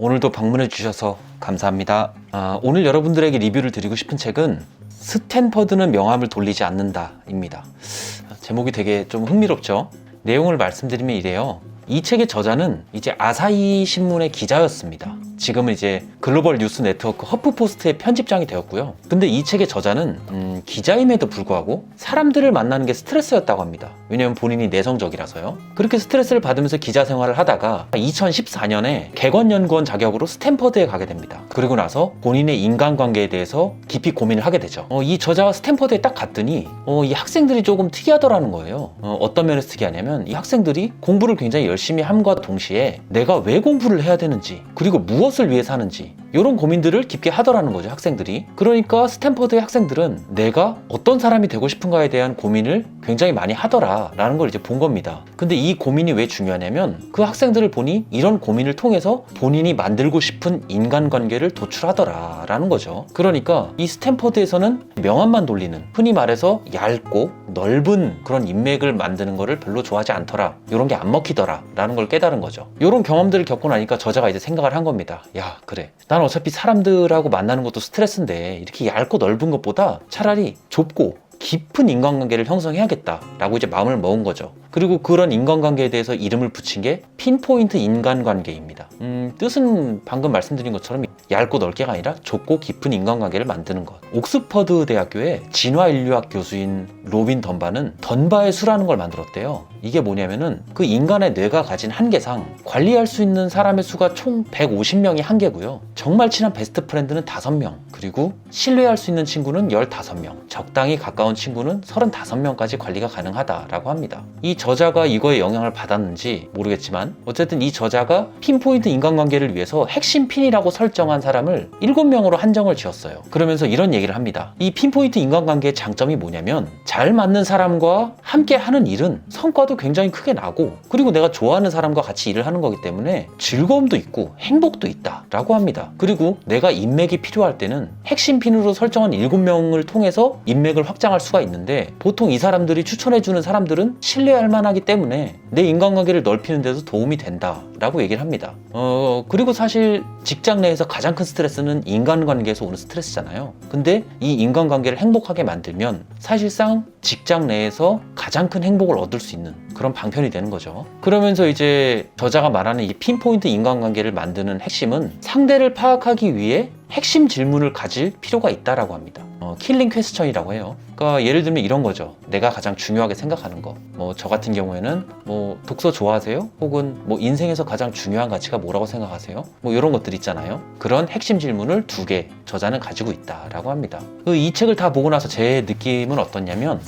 오늘도 방문해 주셔서 감사합니다. 오늘 여러분들에게 리뷰를 드리고 싶은 책은 스탠퍼드는 명함을 돌리지 않는다 입니다. 제목이 되게 좀 흥미롭죠? 내용을 말씀드리면 이래요. 이 책의 저자는 이제 아사히 신문의 기자였습니다. 지금은 이제 글로벌 뉴스 네트워크 허프포스트의 편집장이 되었고요. 근데 이 책의 저자는 기자임에도 불구하고 사람들을 만나는 게 스트레스였다고 합니다. 왜냐면 본인이 내성적이라서요. 그렇게 스트레스를 받으면서 기자 생활을 하다가 2014년에 객원연구원 자격으로 스탠퍼드에 가게 됩니다. 그리고 나서 본인의 인간관계에 대해서 깊이 고민을 하게 되죠. 이 저자가 스탠퍼드에 딱 갔더니 이 학생들이 조금 특이하더라는 거예요. 어떤 면에서 특이하냐면 이 학생들이 공부를 굉장히 열심히 함과 동시에 내가 왜 공부를 해야 되는지, 그리고 무엇을 위해서 하는지 이런 고민들을 깊게 하더라는 거죠, 학생들이. 그러니까 스탠퍼드의 학생들은 내가 어떤 사람이 되고 싶은가에 대한 고민을 굉장히 많이 하더라라는 걸 이제 본 겁니다. 근데 이 고민이 왜 중요하냐면 그 학생들을 보니 이런 고민을 통해서 본인이 만들고 싶은 인간관계를 도출하더라라는 거죠. 그러니까 이 스탠퍼드에서는 명함만 돌리는, 흔히 말해서 얇고 넓은 그런 인맥을 만드는 거를 별로 좋아하지 않더라, 이런 게 안 먹히더라 라는 걸 깨달은 거죠. 이런 경험들을 겪고 나니까 저자가 이제 생각을 한 겁니다. 야, 그래, 난 어차피 사람들하고 만나는 것도 스트레스인데 이렇게 얇고 넓은 것보다 차라리 좁고 깊은 인간관계를 형성해야겠다 라고 이제 마음을 먹은 거죠. 그리고 그런 인간관계에 대해서 이름을 붙인 게 핀포인트 인간관계입니다. 뜻은 방금 말씀드린 것처럼 얇고 넓게가 아니라 좁고 깊은 인간관계를 만드는 것. 옥스퍼드 대학교의 진화인류학 교수인 로빈 던바는 던바의 수라는 걸 만들었대요. 이게 뭐냐면은 그 인간의 뇌가 가진 한계상 관리할 수 있는 사람의 수가 총 150명이 한계고요. 정말 친한 베스트 프렌드는 5명, 그리고 신뢰할 수 있는 친구는 15명, 적당히 가까운 친구는 35명까지 관리가 가능하다라고 합니다. 이 저자가 이거에 영향을 받았는지 모르겠지만 어쨌든 이 저자가 핀포인트 인간관계를 위해서 핵심 핀이라고 설정한 사람을 7명으로 한정을 지었어요. 그러면서 이런 얘기를 합니다. 이 핀포인트 인간관계의 장점이 뭐냐면 잘 맞는 사람과 함께 하는 일은 성과도 굉장히 크게 나고, 그리고 내가 좋아하는 사람과 같이 일을 하는 거기 때문에 즐거움도 있고 행복도 있다 라고 합니다. 그리고 내가 인맥이 필요할 때는 핵심 핀으로 설정한 7명을 통해서 인맥을 확장할 수가 있는데, 보통 이 사람들이 추천해주는 사람들은 신뢰할 만하기 때문에 내 인간관계를 넓히는 데도 도움이 된다 라고 얘기를 합니다. 그리고 사실 직장 내에서 가장 큰 스트레스는 인간관계에서 오는 스트레스잖아요. 근데 이 인간관계를 행복하게 만들면 사실상 직장 내에서 가장 큰 행복을 얻을 수 있는 그런 방편이 되는 거죠. 그러면서 이제 저자가 말하는 이 핀포인트 인간관계를 만드는 핵심은 상대를 파악하기 위해 핵심 질문을 가질 필요가 있다라고 합니다. 킬링 퀘스천이라고 해요. 그러니까 예를 들면 이런 거죠. 내가 가장 중요하게 생각하는 거. 저 같은 경우에는 독서 좋아하세요? 혹은 인생에서 가장 중요한 가치가 뭐라고 생각하세요? 이런 것들 있잖아요. 그런 핵심 질문을 2개 저자는 가지고 있다라고 합니다. 이 책을 다 보고 나서 제 느낌은 어떻냐면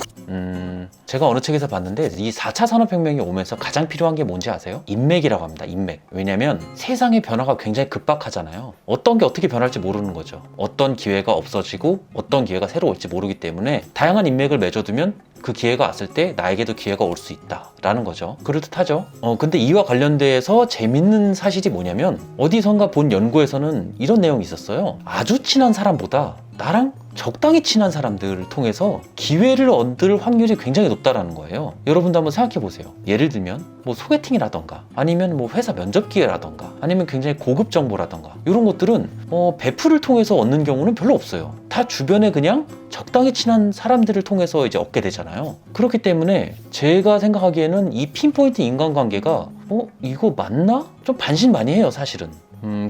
제가 어느 책에서 봤는데 이 4차 산업혁명이 오면서 가장 필요한 게 뭔지 아세요? 인맥이라고 합니다. 인맥. 왜냐면 세상의 변화가 굉장히 급박하잖아요. 어떤 게 어떻게 변할지 모르는 거죠. 어떤 기회가 없어지고 어떤 기회가 새로 올지 모르기 때문에 다양한 인맥을 맺어두면 그 기회가 왔을 때 나에게도 기회가 올 수 있다라는 거죠. 그럴듯하죠. 근데 이와 관련돼서 재밌는 사실이 뭐냐면 어디선가 본 연구에서는 이런 내용이 있었어요. 아주 친한 사람보다 나랑 적당히 친한 사람들을 통해서 기회를 얻을 확률이 굉장히 높다라는 거예요. 여러분도 한번 생각해 보세요. 예를 들면 소개팅이라던가 아니면 회사 면접 기회라던가 아니면 굉장히 고급 정보라던가 이런 것들은 베프를 통해서 얻는 경우는 별로 없어요. 다 주변에 그냥 적당히 친한 사람들을 통해서 이제 얻게 되잖아요. 그렇기 때문에 제가 생각하기에는 이 핀포인트 인간관계가 이거 맞나? 좀 반신반의해요, 사실은.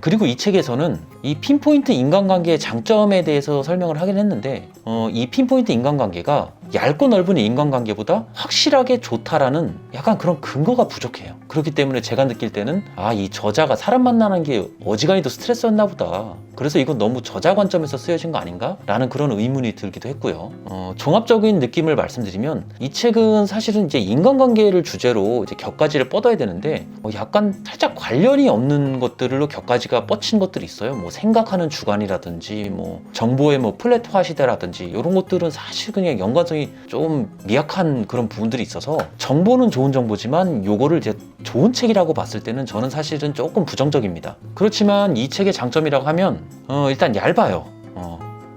그리고 이 책에서는 이 핀포인트 인간관계의 장점에 대해서 설명을 하긴 했는데 이 핀포인트 인간관계가 얇고 넓은 인간관계보다 확실하게 좋다라는 약간 그런 근거가 부족해요. 그렇기 때문에 제가 느낄 때는 이 저자가 사람 만나는 게 어지간히도 스트레스였나 보다. 그래서 이건 너무 저자 관점에서 쓰여진 거 아닌가? 라는 그런 의문이 들기도 했고요. 종합적인 느낌을 말씀드리면 이 책은 사실은 이제 인간관계를 주제로 이제 격가지를 뻗어야 되는데 약간 살짝 관련이 없는 것들로 격가지가 뻗친 것들이 있어요. 생각하는 주관이라든지 정보의 플랫화 시대라든지 이런 것들은 사실 그냥 연관성이 좀 미약한 그런 부분들이 있어서 정보는 좋은 정보지만 요거를 이제 좋은 책이라고 봤을 때는 저는 사실은 조금 부정적입니다. 그렇지만 이 책의 장점이라고 하면 일단 얇아요.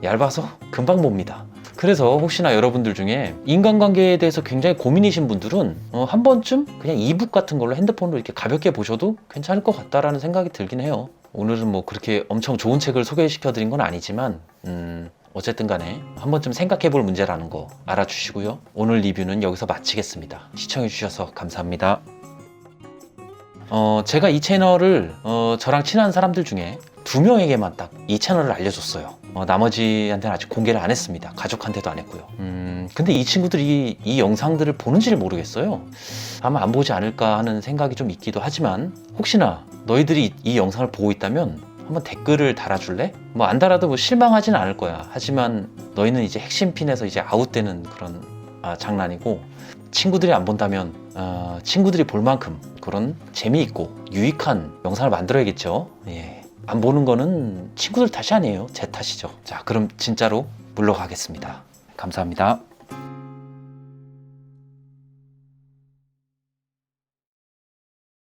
얇아서 금방 봅니다. 그래서 혹시나 여러분들 중에 인간관계에 대해서 굉장히 고민이신 분들은 한 번쯤 그냥 이북 같은 걸로 핸드폰으로 이렇게 가볍게 보셔도 괜찮을 것 같다라는 생각이 들긴 해요. 오늘은 뭐 그렇게 엄청 좋은 책을 소개시켜 드린 건 아니지만 어쨌든 간에 한 번쯤 생각해 볼 문제라는 거 알아주시고요. 오늘 리뷰는 여기서 마치겠습니다. 시청해 주셔서 감사합니다. 제가 이 채널을 저랑 친한 사람들 중에 2명에게만 딱 이 채널을 알려줬어요. 나머지한테는 아직 공개를 안 했습니다. 가족한테도 안 했고요. 근데 이 친구들이 이 영상들을 보는지를 모르겠어요. 아마 안 보지 않을까 하는 생각이 좀 있기도 하지만 혹시나 너희들이 이 영상을 보고 있다면 한번 댓글을 달아줄래? 뭐 안 달아도 뭐 실망하진 않을 거야. 하지만 너희는 이제 핵심 핀에서 이제 아웃되는 그런 장난이고, 친구들이 안 본다면 친구들이 볼 만큼 그런 재미있고 유익한 영상을 만들어야겠죠. 예. 안 보는 거는 친구들 탓이 아니에요. 제 탓이죠. 자, 그럼 진짜로 물러가겠습니다. 감사합니다.